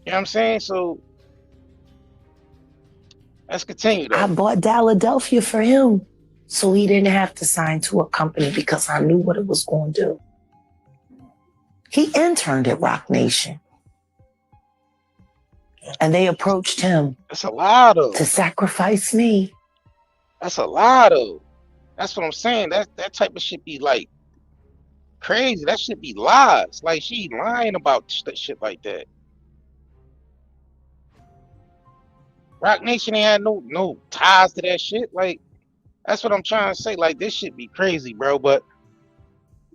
You know what I'm saying? So let's continue though. I bought Philadelphia for him so he didn't have to sign to a company because I knew what it was going to do. He interned at Rock Nation. And they approached him. That's a lie though. To sacrifice me. That's a lie though. That's what I'm saying. That type of shit be like crazy. That shit be lies. Like she lying about shit like that. Rock Nation ain't had no ties to that shit. Like, that's what I'm trying to say. Like, this shit be crazy, bro. But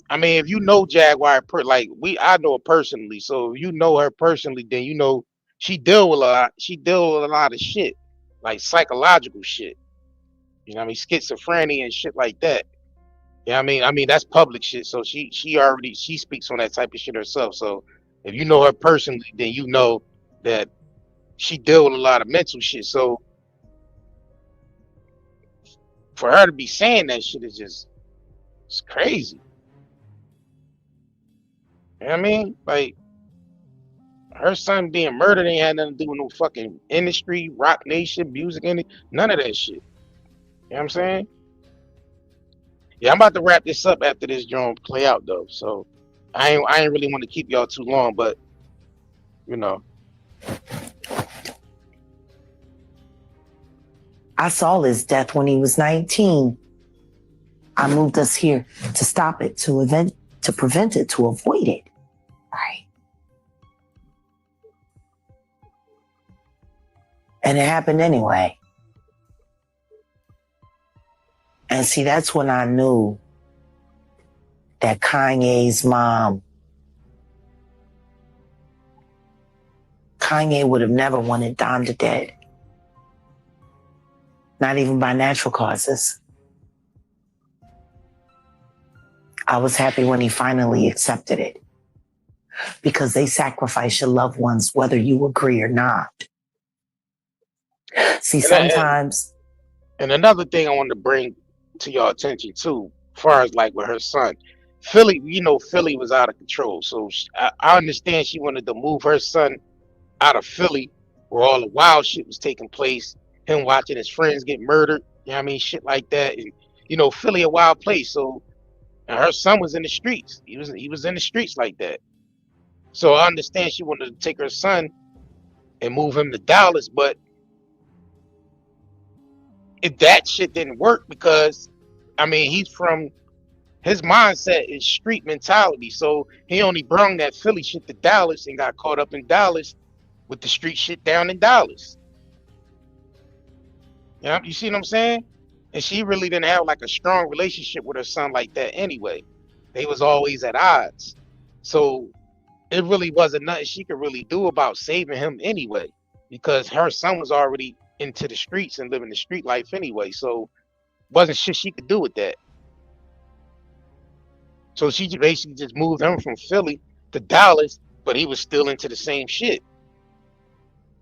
I mean, if you know Jaguar, I know her personally. So if you know her personally, then you know she deal with a lot. She deal with a lot of shit, like psychological shit. You know what I mean? Schizophrenia and shit like that. Yeah, I mean that's public shit. So she speaks on that type of shit herself. So if you know her personally, then you know that she deal with a lot of mental shit. So for her to be saying that shit is it's crazy. You know what I mean? Like, her son being murdered ain't had nothing to do with no fucking industry, Rock Nation, music industry, none of that shit. You know what I'm saying? Yeah, I'm about to wrap this up after this joint play out though. So I ain't really want to keep y'all too long, but I saw his death when he was 19. I moved us here to stop it, to prevent it, to avoid it. Right. And it happened anyway. And see, that's when I knew that Kanye's mom, Kanye would have never wanted Donda dead. Not even by natural causes. I was happy when he finally accepted it. Because they sacrifice your loved ones, whether you agree or not. See, sometimes... And another thing I wanted to bring to your attention too, as far as like with her son, Philly, Philly was out of control. So I understand she wanted to move her son out of Philly where all the wild shit was taking place, him watching his friends get murdered, you know what I mean, shit like that. And Philly a wild place. So, and her son was in the streets. He was in the streets like that. So I understand she wanted to take her son and move him to Dallas, but if that shit didn't work, because I mean, his mindset is street mentality. So he only brung that Philly shit to Dallas and got caught up in Dallas with the street shit down in Dallas. Yeah, you see what I'm saying? And she really didn't have like a strong relationship with her son like that anyway. They was always at odds. So it really wasn't nothing she could really do about saving him anyway, because her son was already into the streets and living the street life anyway. So wasn't shit she could do with that. So she basically just moved him from Philly to Dallas, but he was still into the same shit.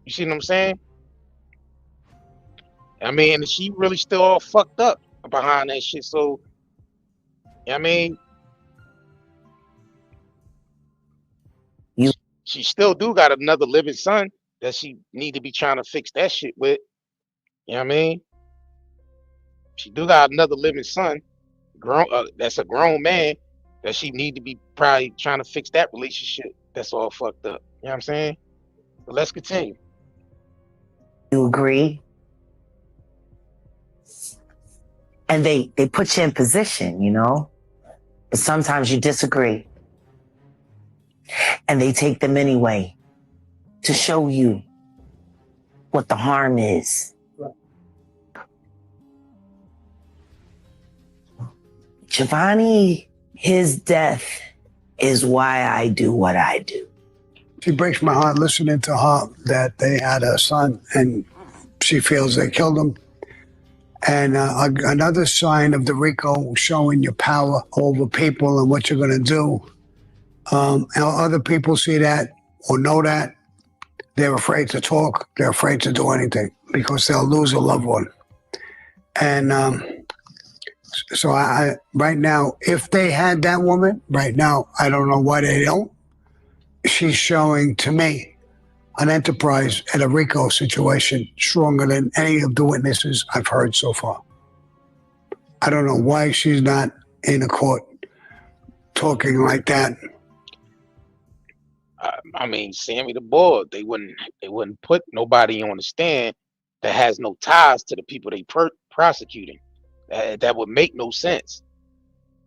You see what I'm saying? I mean, and she really still all fucked up behind that shit. So, I mean, she still do got another living son. that she need to be trying to fix that shit with. You know what I mean? She do got another living son, grown. That's a grown man that she need to be probably trying to fix that relationship. That's all fucked up. You know what I'm saying? But let's continue. You agree? And they put you in position, you know? But sometimes you disagree. And they take them anyway to show you what the harm is. Giovanni, his death is why I do what I do. She breaks my heart listening to her that they had a son and she feels they killed him. And another sign of the RICO showing your power over people and what you're going to do. And other people see that or know that. They're afraid to talk. They're afraid to do anything because they'll lose a loved one. And so I right now, if they had that woman, right now, I don't know why they don't. She's showing to me an enterprise at a RICO situation stronger than any of the witnesses I've heard so far. I don't know why she's not in a court talking like that. I mean, Sammy the Bull, they wouldn't put nobody on the stand that has no ties to the people they prosecuting. That would make no sense.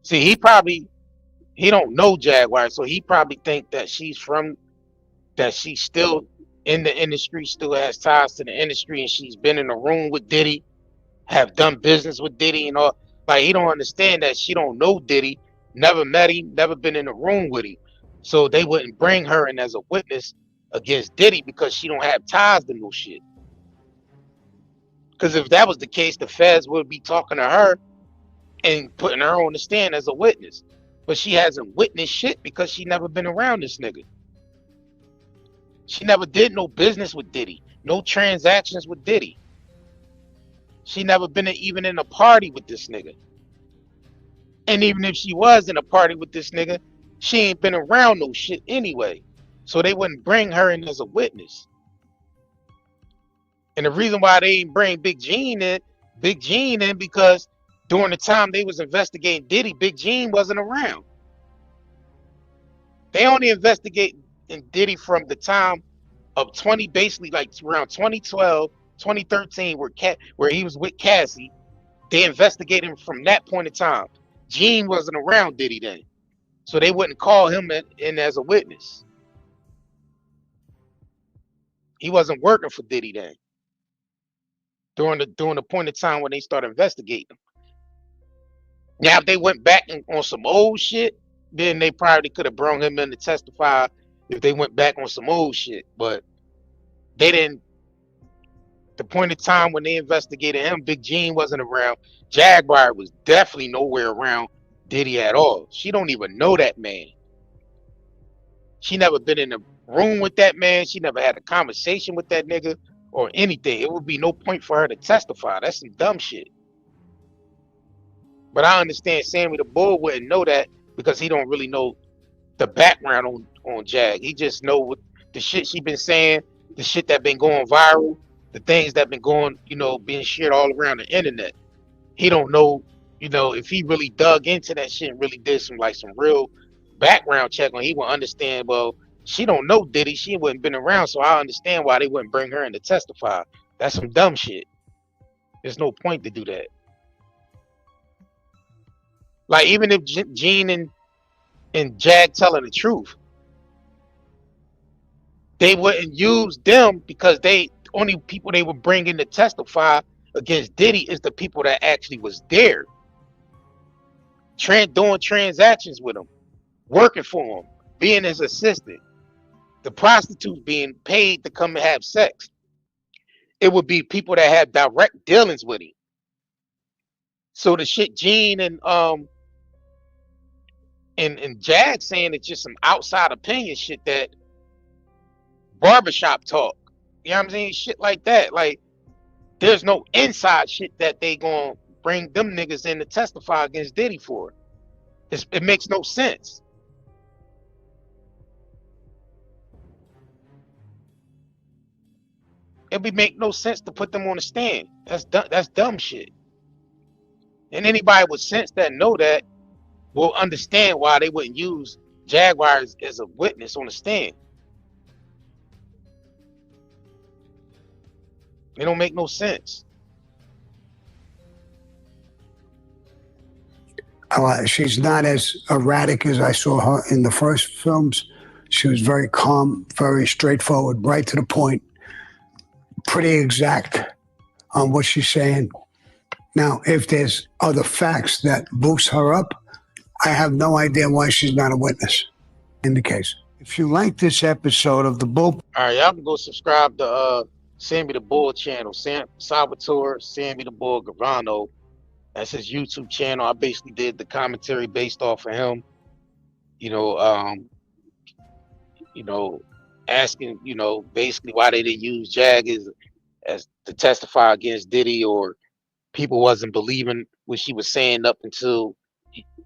See, he don't know Jaguar, so he probably think that she's still in the industry, still has ties to the industry, and she's been in a room with Diddy, have done business with Diddy and all. Like, he don't understand that she don't know Diddy, never met him, never been in a room with him. So they wouldn't bring her in as a witness against Diddy because she don't have ties to no shit. Because if that was the case, the feds would be talking to her and putting her on the stand as a witness. But she hasn't witnessed shit because she never been around this nigga. She never did no business with Diddy, no transactions with Diddy. She never been even in a party with this nigga. And even if she was in a party with this nigga, she ain't been around no shit anyway. So they wouldn't bring her in as a witness. And the reason why they ain't bring Big Gene in because during the time they was investigating Diddy, Big Gene wasn't around. They only investigated Diddy from the time of basically like around 2012, 2013, where he was with Cassie. They investigated him from that point in time. Gene wasn't around Diddy then. So they wouldn't call him in as a witness. He wasn't working for Diddy then. During the point in time when they started investigating him. Now, if they went back on some old shit, then they probably could have brought him in to testify if they went back on some old shit. But they didn't. The point in time when they investigated him, Big Gene wasn't around. Jaguar was definitely nowhere around Diddy at all. She don't even know that man. She never been in a room with that man. She never had a conversation with that nigga or anything. It would be no point for her to testify. That's some dumb shit. But I understand Sammy the Bull wouldn't know that because he don't really know the background on Jag. He just know what the shit she been saying, the shit that been going viral, the things that been going, being shared all around the internet. He don't know, if he really dug into that shit and really did some real background check on, he would understand, well, she don't know Diddy. She wouldn't been around, so I understand why they wouldn't bring her in to testify. That's some dumb shit. There's no point to do that. Like, even if Gene and Jag telling the truth, they wouldn't use them because only people they would bring in to testify against Diddy is the people that actually was there. Doing transactions with him, working for him, being his assistant. The prostitutes being paid to come and have sex. It would be people that have direct dealings with him. So the shit Gene and Jag saying it's just some outside opinion shit, that barbershop talk. You know what I'm saying? Shit like that. Like, there's no inside shit that they gonna bring them niggas in to testify against Diddy for. It makes no sense. It would make no sense to put them on the stand. That's dumb shit. And anybody with sense that know that will understand why they wouldn't use Jaguar as a witness on the stand. It don't make no sense. She's not as erratic as I saw her in the first films. She was very calm, very straightforward, right to the point, pretty exact on what she's saying. Now, if there's other facts that boost her up, I have no idea why she's not a witness in the case. If you like this episode of The Bull... All right, y'all can go subscribe to Sammy the Bull channel, Salvatore Sammy the Bull Gravano. That's his YouTube channel. I basically did the commentary based off of him. Asking, basically why they didn't use Jag as to testify against Diddy, or people wasn't believing what she was saying up until,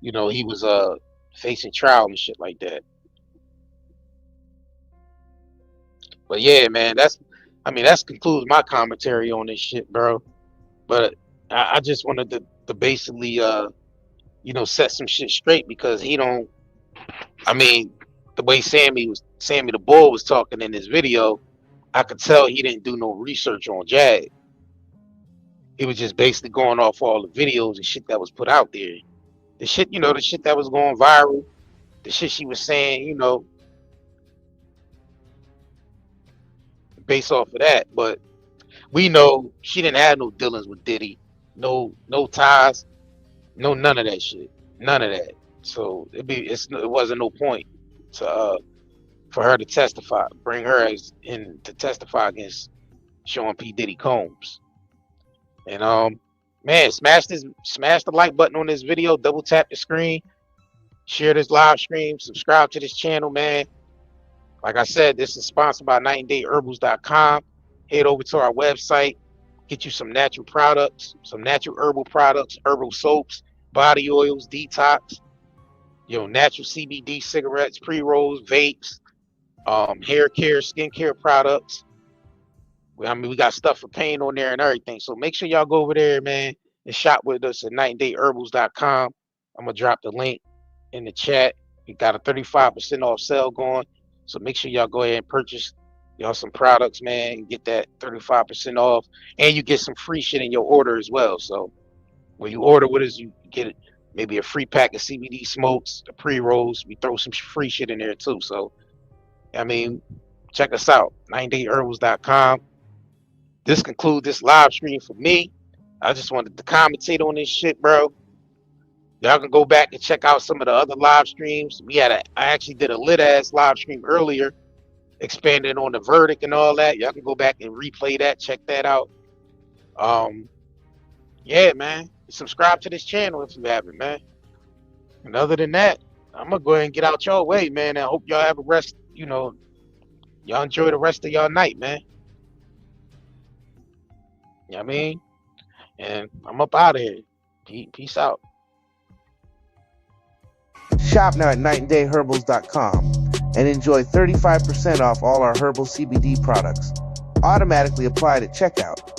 he was facing trial and shit like that. But yeah, man, that concludes my commentary on this shit, bro. But I just wanted to basically, set some shit straight, because the way Sammy the Bull was talking in this video, I could tell he didn't do no research on Jag. He was just basically going off all the videos and shit that was put out there. The shit, the shit that was going viral, the shit she was saying, based off of that. But we know she didn't have no dealings with Diddy, no ties, none of that shit, none of that. So it wasn't no point to for her to testify, bring her to testify against Sean P. Diddy Combs. And man, smash the like button on this video, double tap the screen, share this live stream, subscribe to this channel, man. Like I said, this is sponsored by NightandDayHerbals.com. Head over to our website, get you some natural products, some natural herbal products, herbal soaps, body oils, detox, natural CBD cigarettes, pre-rolls, vapes, hair care, skincare products. We got stuff for pain on there and everything. So make sure y'all go over there, man, and shop with us at NightandDayHerbals.com. I'm going to drop the link in the chat. We got a 35% off sale going. So make sure y'all go ahead and purchase y'all some products, man, and get that 35% off. And you get some free shit in your order as well. So when you order with us, you get maybe a free pack of CBD smokes, the pre-rolls. We throw some free shit in there too. So, check us out, NightandDayHerbals.com. This concludes this live stream for me. I just wanted to commentate on this shit, bro. Y'all can go back and check out some of the other live streams. I actually did a lit ass live stream earlier, expanding on the verdict and all that. Y'all can go back and replay that, check that out. Yeah, man. Subscribe to this channel if you haven't, man. And other than that, I'm gonna go ahead and get out your way, man. I hope y'all have a rest, y'all enjoy the rest of y'all night, man. You know what I mean? And I'm up out of here. Peace out. Shop now at NightandDayHerbals.com and enjoy 35% off all our herbal CBD products, automatically applied at checkout.